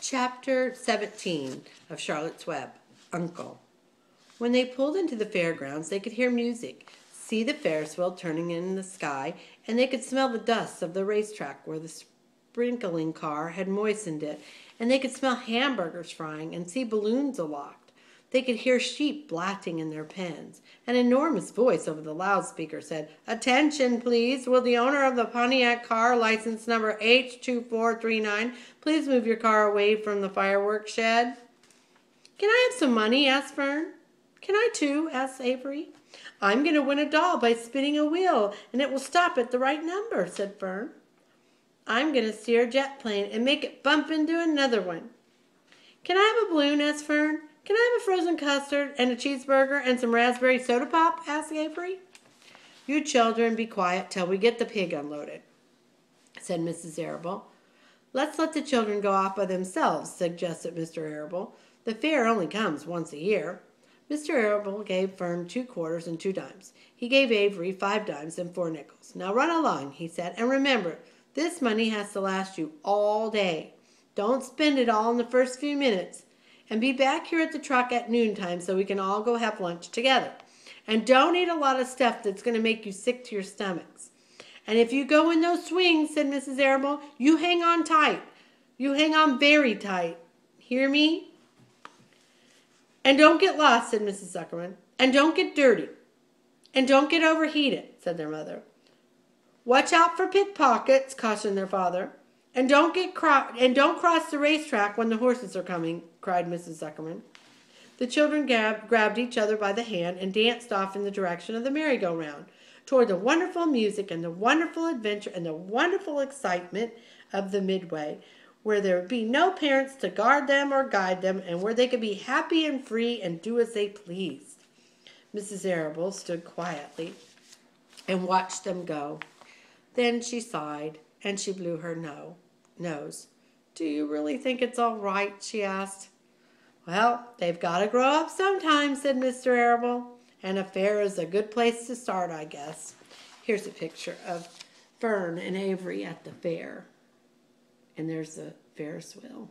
Chapter 17 of Charlotte's Web, Uncle. When they pulled into the fairgrounds, they could hear music, see the Ferris wheel turning in the sky, and they could smell the dust of the racetrack where the sprinkling car had moistened it, and they could smell hamburgers frying and see balloons aloft. They could hear sheep blatting in their pens. An enormous voice over the loudspeaker said, "Attention, please. Will the owner of the Pontiac car, license number H2439, please move your car away from the fireworks shed?" "Can I have some money?" asked Fern. "Can I too?" asked Avery. "I'm going to win a doll by spinning a wheel, and it will stop at the right number," said Fern. "I'm going to steer a jet plane and make it bump into another one." "Can I have a balloon?" asked Fern. "Can I have a frozen custard and a cheeseburger and some raspberry soda pop?" asked Avery. "You children be quiet till we get the pig unloaded," said Mrs. Arable. "Let's let the children go off by themselves," suggested Mr. Arable. "The fair only comes once a year." Mr. Arable gave Fern 2 quarters and 2 dimes. He gave Avery 5 dimes and 4 nickels. "Now run along," he said, "and remember, this money has to last you all day. Don't spend it all in the first few minutes. And be back here at the truck at noontime so we can all go have lunch together. And don't eat a lot of stuff that's going to make you sick to your stomachs. And if you go in those swings," said Mrs. Arable, "you hang on tight. You hang on very tight. Hear me?" "And don't get lost," said Mrs. Zuckerman. "And don't get dirty. And don't get overheated," said their mother. "Watch out for pickpockets," cautioned their father. And don't cross the racetrack when the horses are coming," cried Mrs. Zuckerman. The children grabbed each other by the hand and danced off in the direction of the merry-go-round, toward the wonderful music and the wonderful adventure and the wonderful excitement of the Midway, where there would be no parents to guard them or guide them, and where they could be happy and free and do as they pleased. Mrs. Arable stood quietly and watched them go. Then she sighed, and she blew her nose. "Do you really think it's all right?" she asked. "Well, they've got to grow up sometime," said Mr. Arable. "And a fair is a good place to start, I guess." Here's a picture of Fern and Avery at the fair. And there's the Ferris wheel.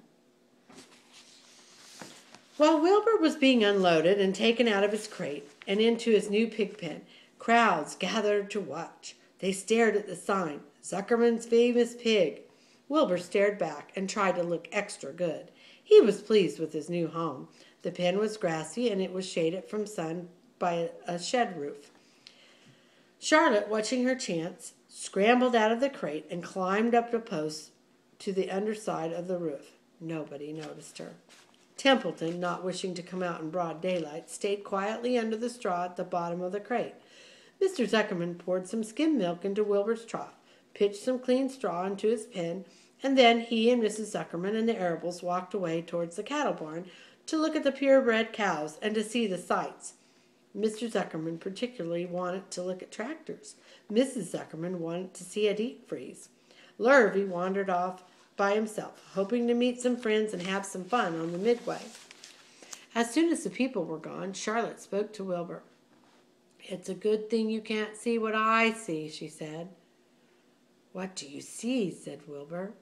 While Wilbur was being unloaded and taken out of his crate and into his new pig pen, crowds gathered to watch. They stared at the sign, "Zuckerman's Famous Pig." Wilbur stared back and tried to look extra good. He was pleased with his new home. The pen was grassy and it was shaded from sun by a shed roof. Charlotte, watching her chance, scrambled out of the crate and climbed up a post to the underside of the roof. Nobody noticed her. Templeton, not wishing to come out in broad daylight, stayed quietly under the straw at the bottom of the crate. Mr. Zuckerman poured some skim milk into Wilbur's trough, pitched some clean straw into his pen, and then he and Mrs. Zuckerman and the Arables walked away towards the cattle barn to look at the purebred cows and to see the sights. Mr. Zuckerman particularly wanted to look at tractors. Mrs. Zuckerman wanted to see a deep freeze. Lurvy wandered off by himself, hoping to meet some friends and have some fun on the Midway. As soon as the people were gone, Charlotte spoke to Wilbur. "It's a good thing you can't see what I see," she said. "What do you see?" said Wilbur.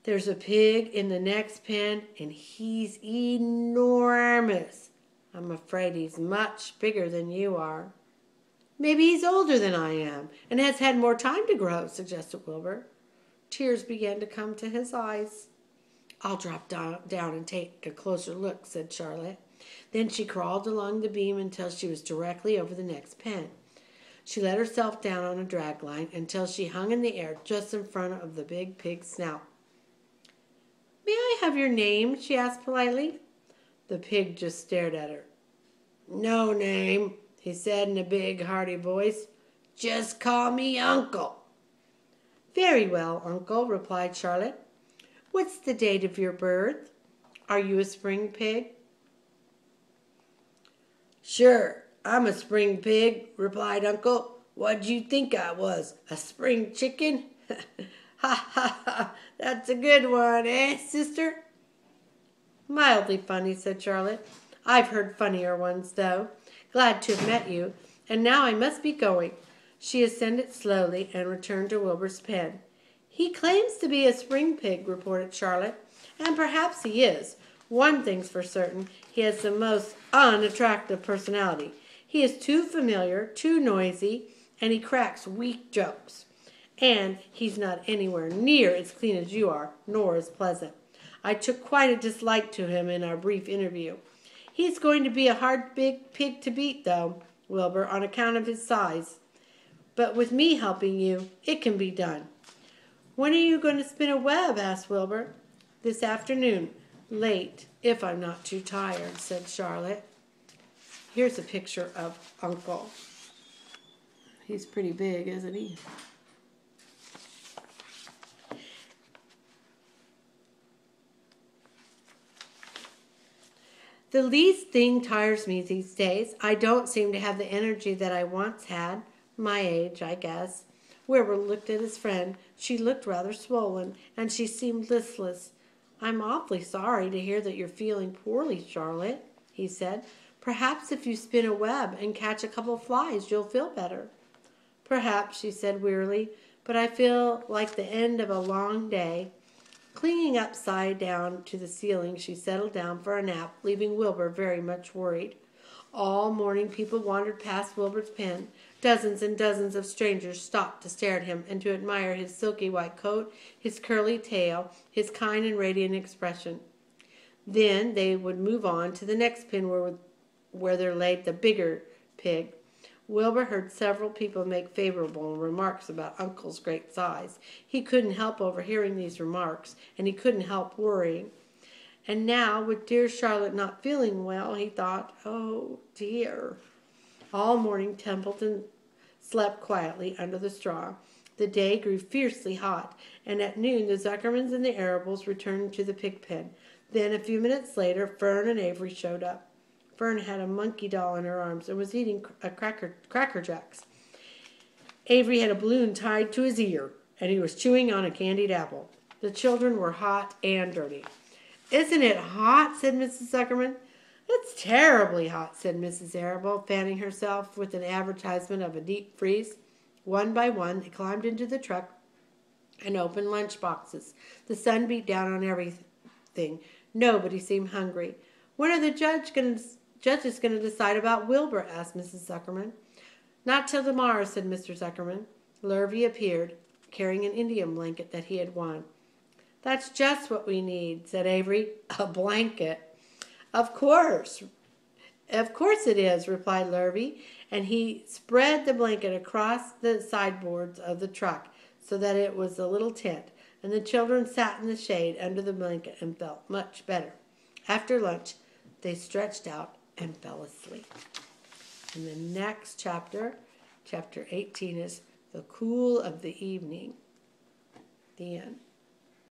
"There's a pig in the next pen, and he's enormous. I'm afraid he's much bigger than you are." "Maybe he's older than I am, and has had more time to grow," suggested Wilbur. Tears began to come to his eyes. "I'll drop down and take a closer look," said Charlotte. Then she crawled along the beam until she was directly over the next pen. She let herself down on a drag line until she hung in the air just in front of the big pig's snout. "May I have your name?" she asked politely. The pig just stared at her. "No name," he said in a big, hearty voice. "Just call me Uncle." "Very well, Uncle," replied Charlotte. "What's the date of your birth? Are you a spring pig?" "Sure, I'm a spring pig," replied Uncle. "What'd you think I was, a spring chicken?" "Ha, ha, ha, that's a good one, eh, sister?" "Mildly funny," said Charlotte. "I've heard funnier ones, though. Glad to have met you. And now I must be going." She ascended slowly and returned to Wilbur's pen. "He claims to be a spring pig," reported Charlotte. And perhaps he is. One thing's for certain, he has the most unattractive personality. He is too familiar, too noisy, and he cracks weak jokes. And he's not anywhere near as clean as you are, nor as pleasant. I took quite a dislike to him in our brief interview. He's going to be a hard big pig to beat, though, Wilbur, on account of his size. But with me helping you, it can be done. When are you going to spin a web? Asked Wilbur. This afternoon. Late, if I'm not too tired, said Charlotte. Here's a picture of Uncle. He's pretty big, isn't he? The least thing tires me these days. I don't seem to have the energy that I once had. My age, I guess. Wilbur looked at his friend. She looked rather swollen, and she seemed listless. I'm awfully sorry to hear that you're feeling poorly, Charlotte, he said. Perhaps if you spin a web and catch a couple of flies, you'll feel better. Perhaps, she said wearily, but I feel like the end of a long day. Clinging upside down to the ceiling, she settled down for a nap, leaving Wilbur very much worried. All morning people wandered past Wilbur's pen. Dozens and dozens of strangers stopped to stare at him and to admire his silky white coat, his curly tail, his kind and radiant expression. Then they would move on to the next pen where there lay the bigger pig. Wilbur heard several people make favorable remarks about Uncle's great size. He couldn't help overhearing these remarks, and he couldn't help worrying. And now, with dear Charlotte not feeling well, he thought, oh dear. All morning Templeton slept quietly under the straw. The day grew fiercely hot, and at noon the Zuckermans and the Arables returned to the pig pen. Then, a few minutes later, Fern and Avery showed up. Fern had a monkey doll in her arms and was eating cracker jacks. Avery had a balloon tied to his ear, and he was chewing on a candied apple. The children were hot and dirty. Isn't it hot? Said Mrs. Zuckerman. It's terribly hot, said Mrs. Arable, fanning herself with an advertisement of a deep freeze. One by one, they climbed into the truck and opened lunch boxes. The sun beat down on everything. Nobody seemed hungry. When are the judges going to decide about Wilbur? Asked Mrs. Zuckerman. Not till tomorrow, said Mr. Zuckerman. Lurvy appeared, carrying an Indian blanket that he had won. That's just what we need, said Avery. A blanket. Of course it is, replied Lurvy, and he spread the blanket across the sideboards of the truck so that it was a little tent, and the children sat in the shade under the blanket and felt much better. After lunch, they stretched out and fell asleep. And the next chapter, chapter 18, is The Cool of the Evening. The end.